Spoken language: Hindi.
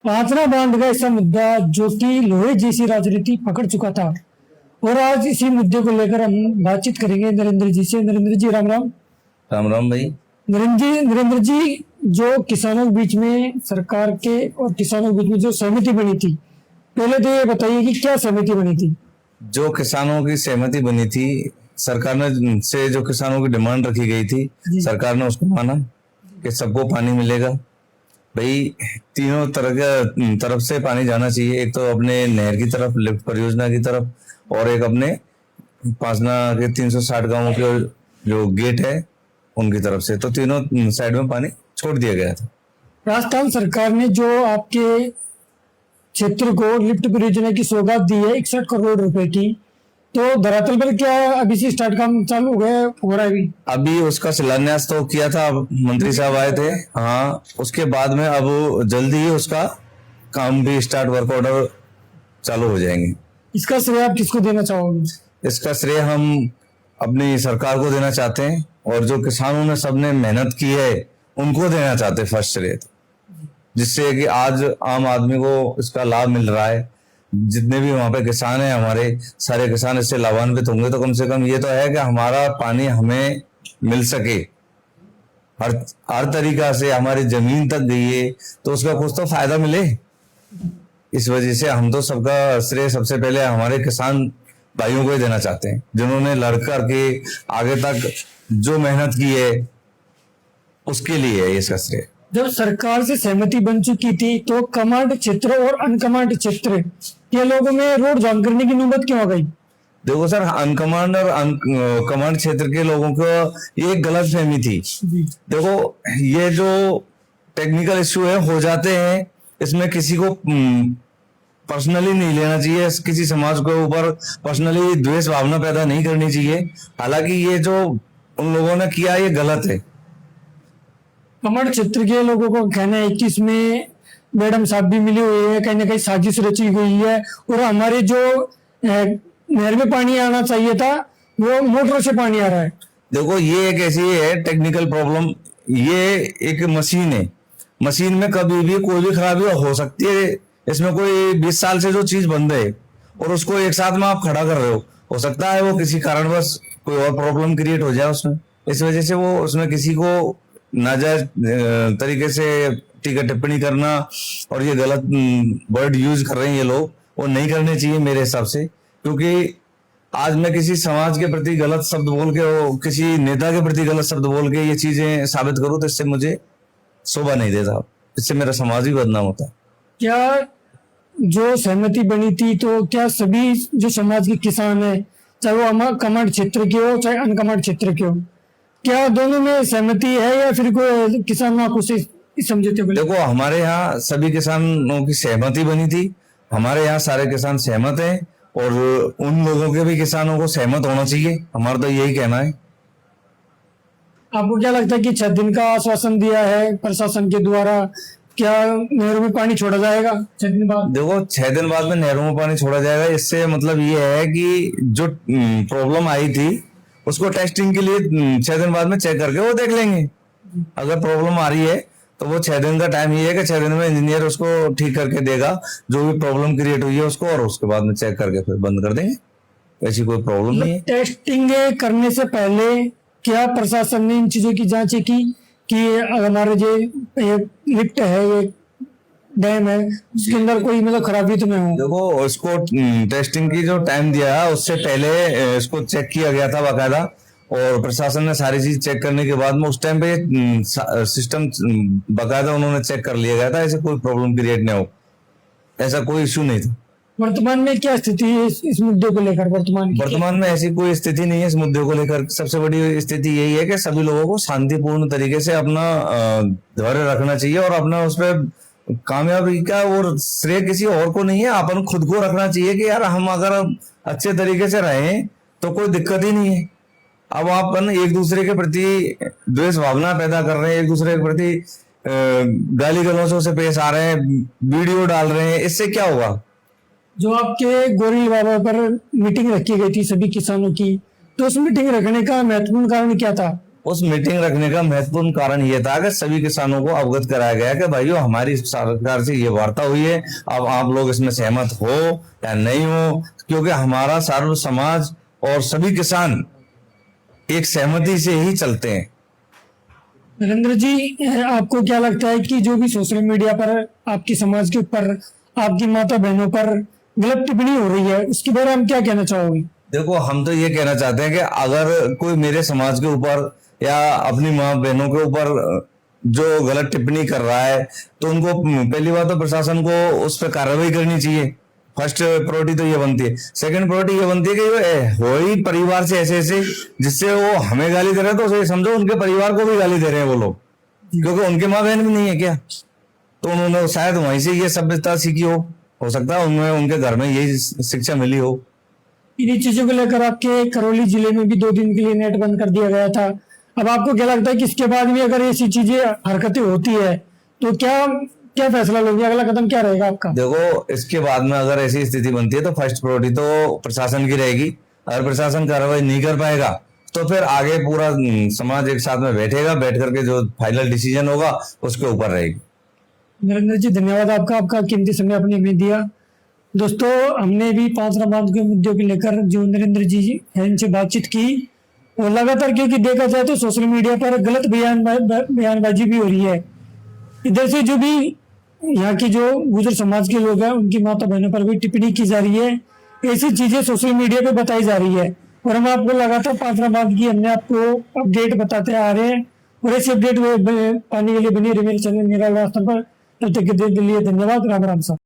पांचना बांध का ऐसा मुद्दा जो कि लोहे जैसी राजनीति पकड़ चुका था, और आज इसी मुद्दे को लेकर हम बातचीत करेंगे नरेंद्र जी से। नरेंद्र जी, राम राम। राम राम भाई। नरेंद्र जी, जो किसानों के बीच में सरकार के और किसानों के बीच में जो सहमति बनी थी, पहले तो ये बताइए कि क्या सहमति बनी थी। जो किसानों की सहमति बनी थी, सरकार ने से जो किसानों की डिमांड रखी गई थी, सरकार ने उसको माना कि सबको पानी मिलेगा। भाई तीनों तरफ से पानी जाना चाहिए। एक तो अपने नहर की तरफ, लिफ्ट परियोजना की तरफ, और एक अपने पासना के 360 गांवों के जो गेट है उनकी तरफ से। तो तीनों साइड में पानी छोड़ दिया गया था। राजस्थान सरकार ने जो आपके क्षेत्र को लिफ्ट परियोजना की सौगात दी है 61 करोड़ रुपए की, तो धरातल पर क्या अभी से स्टार्ट काम चालू हो रहा है? अभी उसका शिलान्यास तो किया था, मंत्री साहब आए थे। हाँ, उसके बाद में अब जल्दी ही उसका काम भी स्टार्ट, वर्क ऑर्डर चालू हो जाएंगे। इसका श्रेय आप किसको देना चाहोगे? इसका श्रेय हम अपनी सरकार को देना चाहते हैं, और जो किसानों ने सबने मेहनत की है उनको देना चाहते हैं फर्स्ट श्रेय, जिससे कि आज आम आदमी को इसका लाभ मिल रहा है। जितने भी वहां पे किसान हैं, हमारे सारे किसान इससे लाभान्वित होंगे। तो कम से कम ये तो है कि हमारा पानी हमें मिल सके, हर तरीका से हमारी जमीन तक गई है तो उसका कुछ तो फायदा मिले। इस वजह से हम तो सबका श्रेय सबसे पहले हमारे किसान भाइयों को ही देना चाहते हैं, जिन्होंने लड़ कर के आगे तक जो मेहनत की है उसके लिए है इसका श्रेय। जब सरकार से सहमति बन चुकी थी तो कमांड क्षेत्र और अनकमांड क्षेत्र के लोगों में रोड जाम करने की नौबत क्यों आ गई? देखो सर, अनकमांड और कमांड क्षेत्र के लोगों को ये एक गलत फहमी थी। देखो, ये जो टेक्निकल इश्यू है हो जाते हैं, इसमें किसी को पर्सनली नहीं लेना चाहिए, किसी समाज के ऊपर पर्सनली द्वेष भावना पैदा नहीं करनी चाहिए। हालांकि ये जो उन लोगों ने किया ये गलत है। कमांड क्षेत्र के लोगों को कहना है कि इसमें मैडम साहब भी मिली हुई है, कहीं ना कहीं साजिश रची हुई है, और हमारे जो नहर में पानी आना चाहिए था वो मोटरों से पानी आ रहा है। देखो, ये एक ऐसी है टेक्निकल प्रॉब्लम। ये एक मशीन है, मशीन में कभी भी कोई भी खराबी हो सकती है। इसमें कोई 20 साल से जो चीज बंद है और उसको एक साथ में आप खड़ा कर रहे हो सकता है वो किसी कारणवश कोई और प्रॉब्लम क्रिएट हो जाए उसमें। इस वजह से वो उसमें किसी को नाजायज तरीके से टीका टिप्पणी करना और ये गलत वर्ड यूज कर रहे हैं ये लोग, वो नहीं करने चाहिए मेरे हिसाब से। क्योंकि आज मैं किसी समाज के प्रति गलत शब्द बोल के, किसी नेता के प्रति गलत शब्द बोल के ये चीजें साबित करूं तो इससे मुझे शोभा नहीं देता, इससे मेरा समाज भी बदनाम होता है। क्या जो सहमति बनी थी तो क्या सभी जो समाज के किसान है, चाहे वो कमांड क्षेत्र के हो चाहे अनकमांड क्षेत्र के हो, क्या दोनों में सहमति है या फिर कोई किसान आपको से समझौते? देखो, हमारे यहाँ सभी किसानों की सहमति बनी थी। हमारे यहाँ सारे किसान सहमत हैं, और उन लोगों के भी किसानों को सहमत होना चाहिए। हमारा तो यही कहना है। आपको क्या लगता है कि 6 दिन का आश्वासन दिया है प्रशासन के द्वारा, क्या नहरों में पानी छोड़ा जाएगा 6 दिन बाद? देखो, 6 दिन बाद में नहरों में पानी छोड़ा जाएगा। इससे मतलब ये है कि जो प्रॉब्लम आई थी उसको टेस्टिंग के लिए 6 दिन बाद में चेक करके वो देख लेंगे। अगर प्रॉब्लम आ रही है तो वो 6 दिन का टाइम ही है कि 6 दिन में इंजीनियर उसको ठीक करके देगा, जो भी प्रॉब्लम क्रिएट हुई है उसको, और उसके बाद में चेक करके फिर बंद कर देंगे। ऐसी कोई प्रॉब्लम नहीं है। टेस्टिंग करने से पहले क्या प्रशासन ने इन चीजों की जांच की कि हमारे जो लिफ्ट है, ये डैम है, उसके अंदर कोई मतलब खराबी तो नहीं हो? देखो, उसको टेस्टिंग की जो टाइम दिया है उससे पहले इसको चेक किया गया था बाकायदा, और प्रशासन ने सारी चीज चेक करने के बाद में उस टाइम पे सिस्टम बाकायदा उन्होंने चेक कर लिया गया था। ऐसे कोई प्रॉब्लम क्रिएट नहीं हो, ऐसा कोई इश्यू नहीं था। वर्तमान में क्या स्थिति है इस मुद्दे को लेकर? वर्तमान में ऐसी कोई स्थिति नहीं है इस मुद्दे को लेकर। सबसे बड़ी स्थिति यही है कि सभी लोगों को शांतिपूर्ण तरीके से अपना धैर्य रखना चाहिए, और अपना उस पर कामयाबी का और श्रेय किसी और को नहीं है, अपन खुद को रखना चाहिए कि यार हम अगर अच्छे तरीके से रहें तो कोई दिक्कत ही नहीं है। अब अपन एक दूसरे के प्रति द्वेष भावना पैदा कर रहे हैं, एक दूसरे के प्रति गाली गलौजों से पेश आ रहे हैं, वीडियो डाल रहे हैं, इससे क्या होगा? जो आपके गोरिल बाबा पर मीटिंग रखी गई थी सभी किसानों की, तो उस मीटिंग रखने का महत्वपूर्ण कारण क्या था? उस मीटिंग रखने का महत्वपूर्ण कारण ये था कि सभी किसानों को अवगत कराया गया कि भाइयों हमारी सरकार से ये वार्ता हुई है, अब आप लोग इसमें सहमत हो या नहीं हो, क्योंकि हमारा सर्व समाज और सभी किसान एक सहमति से ही चलते हैं। नरेंद्र जी, आपको क्या लगता है कि जो भी सोशल मीडिया पर आपकी समाज के ऊपर, आपकी माता बहनों पर गलत टिप्पणी हो रही है, उसके बारे में हम क्या कहना चाहोगे? देखो, हम तो ये कहना चाहते हैं कि अगर कोई मेरे समाज के ऊपर या अपनी माँ बहनों के ऊपर जो गलत टिप्पणी कर रहा है, तो उनको पहली बात तो प्रशासन को उस पर कार्रवाई करनी चाहिए। फर्स्ट प्रायोरिटी तो ये बनती है। सेकंड प्रायोरिटी ये बनती है कि वो हो ही परिवार से ऐसे ऐसे जिससे वो हमें गाली दे रहे हैं, तो उसे समझो उनके परिवार को भी गाली दे रहे हैं वो लोग, क्योंकि उनके माँ बहन भी नहीं है क्या, तो उन्होंने शायद वहीं से ये सभ्यता सीखी हो सकता है उनमें, उनके घर में यही शिक्षा मिली हो। इन्हीं चीजों को लेकर आपके करौली जिले में भी 2 दिन के लिए नेट बंद कर दिया गया था। अब आपको क्या लगता है कि इसके बाद भी अगर ऐसी चीजें, हरकतें होती है तो क्या क्या फैसला लोगे, अगला कदम क्या रहेगा आपका? देखो, इसके बाद में अगर ऐसी स्थिति बनती है तो फर्स्ट प्रायोरिटी तो प्रशासन की रहेगी। अगर प्रशासन कार्रवाई नहीं कर पाएगा तो फिर आगे पूरा समाज एक साथ में बैठेगा, बैठ करके जो फाइनल डिसीजन होगा उसके ऊपर रहेगी। नरेंद्र जी, धन्यवाद आपका कीमती समय आपने हमें दिया। दोस्तों, हमने भी 5 रमाज के मुद्दों को लेकर जो नरेंद्र जी हैं इनसे बातचीत की, और लगातार, क्योंकि देखा जाए तो सोशल मीडिया पर गलत बयानबाजी भी हो रही है। इधर से जो भी यहाँ की जो गुजर समाज के लोग हैं उनकी माता बहनों पर भी टिप्पणी की जा रही है, ऐसी चीजें सोशल मीडिया पे बताई जा रही है, और हम आपको लगातार 5 रमाज की हमने आपको अपडेट बताते आ रहे हैं, और ऐसे अपडेट पाने के लिए बनी रही मेरे चैनल मेरा रास्ता पर। तब तक के लिए धन्यवाद। राम राम साहब।